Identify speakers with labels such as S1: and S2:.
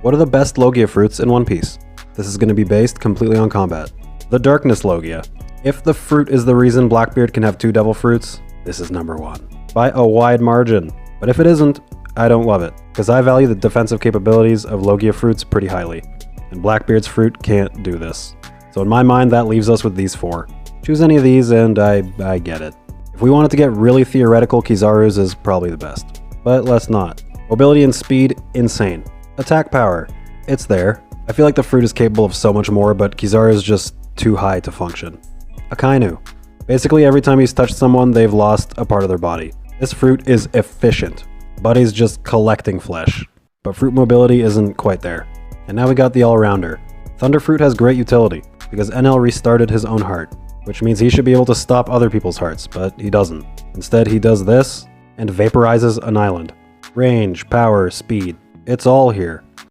S1: What are the best Logia fruits in One Piece? This is going to be based completely on combat. The Darkness Logia. If the fruit is the reason Blackbeard can have 2 devil fruits, this is number 1. By a wide margin. But if it isn't, I don't love it, because I value the defensive capabilities of Logia fruits pretty highly, and Blackbeard's fruit can't do this. So in my mind, that leaves us with these 4. Choose any of these and I get it. If we wanted to get really theoretical, Kizaru's is probably the best. But let's not. Mobility and speed, insane. Attack power, it's there. I feel like the fruit is capable of so much more, but Kizaru is just too high to function. Akainu. Basically every time he's touched someone, they've lost a part of their body. This fruit is efficient. Buddy's just collecting flesh. But fruit mobility isn't quite there. And now we got the all-rounder. Thunderfruit has great utility, because NL restarted his own heart, which means he should be able to stop other people's hearts, but he doesn't. Instead, he does this, and vaporizes an island. Range, power, speed, it's all here.